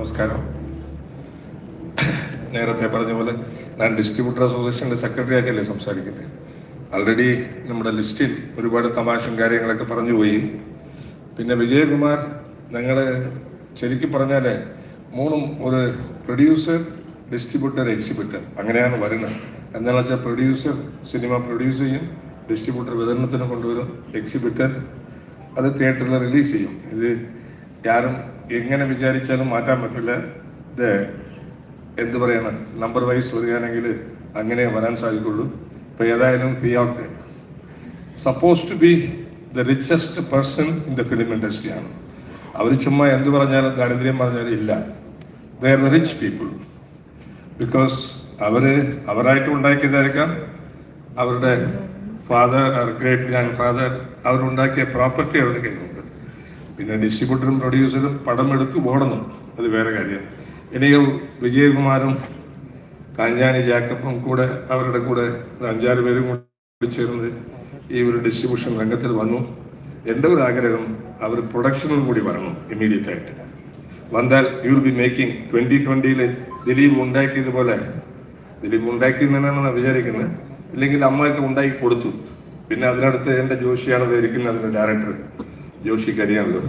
നമസ്കാരം. നേരത്തെ പറഞ്ഞ പോലെ ഞാൻ ഡിസ്ട്രിബ്യൂട്ടർ അസോസിയേഷൻ്റെ സെക്രട്ടറി ആയിട്ടല്ലേ സംസാരിക്കുന്നത്. ആൾറെഡി നമ്മുടെ ലിസ്റ്റിൽ ഒരുപാട് തമാശയും കാര്യങ്ങളൊക്കെ പറഞ്ഞു പോയി. പിന്നെ വിജയകുമാർ, ഞങ്ങൾ ശരിക്കും പറഞ്ഞാൽ മൂന്നും ഒരു പ്രൊഡ്യൂസർ, ഡിസ്ട്രിബ്യൂട്ടർ, എക്സിബിറ്റർ അങ്ങനെയാണ് വരുന്നത്. എന്താണെന്ന് വെച്ചാൽ പ്രൊഡ്യൂസർ സിനിമ പ്രൊഡ്യൂസ് ചെയ്യും, ഡിസ്ട്രിബ്യൂട്ടർ വിതരണത്തിന് കൊണ്ടുവരും, എക്സിബിറ്റർ അത് തിയേറ്ററിൽ റിലീസ് ചെയ്യും. ഇത് ആരും എങ്ങനെ വിചാരിച്ചാലും മാറ്റാൻ പറ്റില്ല. ഇത് എന്ത് പറയണം, നമ്പർ വൈസ് വരികയാണെങ്കിൽ അങ്ങനെ വരാൻ സാധിക്കുള്ളൂ. ഇപ്പോൾ ഏതായാലും FEUOK suppose to be the richest person in the film ഇൻഡസ്ട്രിയാണ്. അവർ ചുമ്മാ എന്ത് പറഞ്ഞാലും ദാരിദ്ര്യം പറഞ്ഞാലും ഇല്ല. They are the rich people. Because അവരായിട്ട് ഉണ്ടാക്കിയതായിരിക്കാം, അവരുടെ ഫാദർ, ഗ്രേറ്റ് ഗ്രാൻഡ് ഫാദർ അവരുണ്ടാക്കിയ പ്രോപ്പർട്ടി അവരുടെ കയ്യിലുണ്ട്. പിന്നെ ഡിസ്ട്രിബ്യൂട്ടറും പ്രൊഡ്യൂസറും പടം എടുത്ത് ഓടണം, അത് വേറെ കാര്യം. എനിക്ക് വിജയകുമാറും കാഞ്ചാനി ജാക്കബും കൂടെ അവരുടെ കൂടെ ഒരു 5-6 പേരും കൂടി ചേർന്ന് ഈ ഒരു ഡിസ്ട്രിബ്യൂഷൻ രംഗത്തിൽ വന്നു. എൻ്റെ ഒരു ആഗ്രഹം അവർ പ്രൊഡക്ഷനിലും കൂടി വരണം ഇമ്മീഡിയറ്റ് ആയിട്ട്. വന്നാൽ you will be making 2020 Dileep ഉണ്ടാക്കിയതുപോലെ. ദിലീപ് ഉണ്ടാക്കിയെന്നാണ് വിചാരിക്കുന്നത്, ഇല്ലെങ്കിൽ അമ്മയൊക്കെ ഉണ്ടാക്കി കൊടുത്തു. പിന്നെ അതിനടുത്ത് എൻ്റെ ജോഷിയാണ് ഇരിക്കുന്നത്, അതിൻ്റെ ഡയറക്ടർ ജോഷിക്ക് അറിയാമല്ലോ.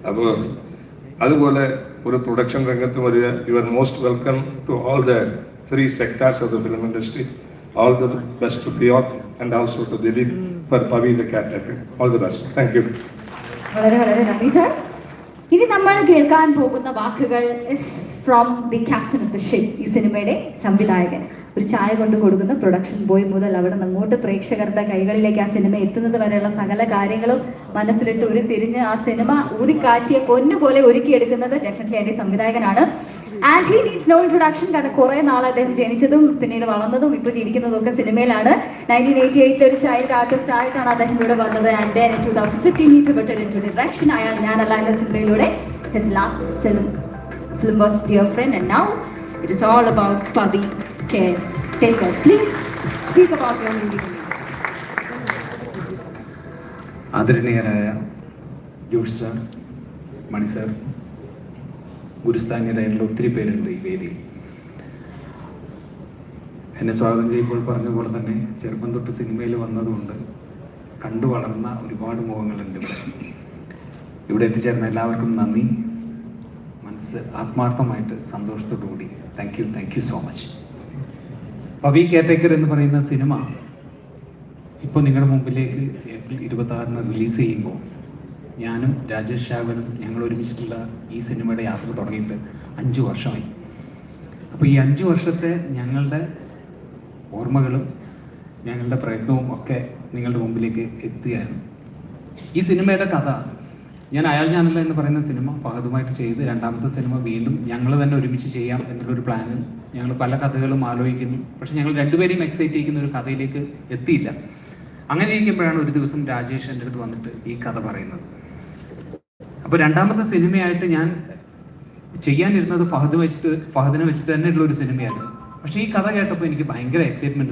അപ്പോൾ അതുപോലെ ഒരു പ്രൊഡക്ഷൻ രംഗത്ത് വരിക. You are most welcome to all the 3 sectors of the film industry. All the best to Piyok and also to Dilip for Pavi the caretaker. All the best. Thank you. വളരെ വളരെ നന്ദി sir. ഇനി നമ്മൾ കേൾക്കാൻ പോകുന്ന വാക്കുകൾ is from the captain of the ship, ഈ സിനിമയുടെ സംവിധായകൻ. ഒരു ചായ കൊണ്ട് കൊടുക്കുന്ന പ്രൊഡക്ഷൻ ബോയ് മുതൽ അവിടെ നിന്ന് അങ്ങോട്ട് പ്രേക്ഷകരുടെ കൈകളിലേക്ക് ആ സിനിമ എത്തുന്നത് വരെയുള്ള സകല കാര്യങ്ങളും മനസ്സിലിട്ട് ഉരുത്തിരിഞ്ഞ് ആ സിനിമ ഊതിക്കാച്ചിയെ പൊന്നുപോലെ ഒരുക്കിയെടുക്കുന്നത് ഡെഫിനറ്റ്ലി അതിന്റെ സംവിധായകനാണ്. And he needs no introduction. കാരണം കുറെ നാൾ അദ്ദേഹം ജനിച്ചതും പിന്നീട് വളർന്നതും ഇപ്പോൾ ജീവിക്കുന്നതും ഒക്കെ സിനിമയിലാണ്. 1988 ഒരു ചൈൽഡ് ആർട്ടിസ്റ്റ് ആയിട്ടാണ് അദ്ദേഹം ഇവിടെ വന്നത്. And then in 2015 he pivoted into direction. അയാൾ ഞാനല്ല എന്ന സിനിമയിലൂടെ his last film was Dear Friend, and now it is all about Pavi Caretaker. Please speak about your movie. ആദരണീയരായ ജോഷ് സാർ, മണി സാർ, ഗുരുസ്ഥാനീയരായിട്ടുള്ള ഒത്തിരി പേരുണ്ട് ഈ വേദിയിൽ. എന്നെ സ്വാഗതം ചെയ്യുമ്പോൾ പറഞ്ഞ പോലെ തന്നെ ചെറുപ്പം തൊട്ട് സിനിമയിൽ വന്നതുകൊണ്ട് കണ്ടു വളർന്ന ഒരുപാട് മുഖങ്ങളുണ്ട് ഇവിടെ എത്തിച്ചേർന്ന എല്ലാവർക്കും നന്ദി. മനസ്സ് ആത്മാർത്ഥമായിട്ട് സന്തോഷത്തോടു കൂടി thank you so much. Pavi caretaker എന്ന് പറയുന്ന സിനിമ ഇപ്പോൾ നിങ്ങളുടെ മുമ്പിലേക്ക് ഏപ്രിൽ 26 റിലീസ് ചെയ്യുമ്പോൾ ഞാനും രാജേഷ് ഷാവനും ഞങ്ങൾ ഒരുമിച്ചിട്ടുള്ള ഈ സിനിമയുടെ യാത്ര തുടങ്ങിയിട്ട് 5 വർഷമായി. അപ്പോൾ ഈ 5 വർഷത്തെ ഞങ്ങളുടെ ഓർമ്മകളും ഞങ്ങളുടെ പ്രയത്നവും ഒക്കെ നിങ്ങളുടെ മുമ്പിലേക്ക് എത്തുകയാണ്. ഈ സിനിമയുടെ കഥ ഞാനല്ല എന്ന് പറയുന്ന സിനിമ ഫഹദുമായിട്ട് ചെയ്ത് 2ാമത്തെ സിനിമ വീണ്ടും ഞങ്ങൾ തന്നെ ഒരുമിച്ച് ചെയ്യാം എന്നുള്ളൊരു പ്ലാനിൽ ഞങ്ങൾ പല കഥകളും ആലോചിക്കുന്നു. പക്ഷെ ഞങ്ങൾ രണ്ടുപേരെയും എക്സൈറ്റ് ചെയ്യുന്ന ഒരു കഥയിലേക്ക് എത്തിയില്ല. അങ്ങനെ ഇരിക്കുമ്പോഴാണ് ഒരു ദിവസം രാജേഷ് എൻ്റെ അടുത്ത് വന്നിട്ട് ഈ കഥ പറയുന്നത്. അപ്പോൾ 2ാമത്തെ സിനിമയായിട്ട് ഞാൻ ചെയ്യാനിരുന്നത് ഫഹദിനെ വെച്ചിട്ട് തന്നെയുള്ള ഒരു സിനിമയായിരുന്നു. പക്ഷേ ഈ കഥ കേട്ടപ്പോൾ എനിക്ക് ഭയങ്കര എക്സൈറ്റ്മെന്റ്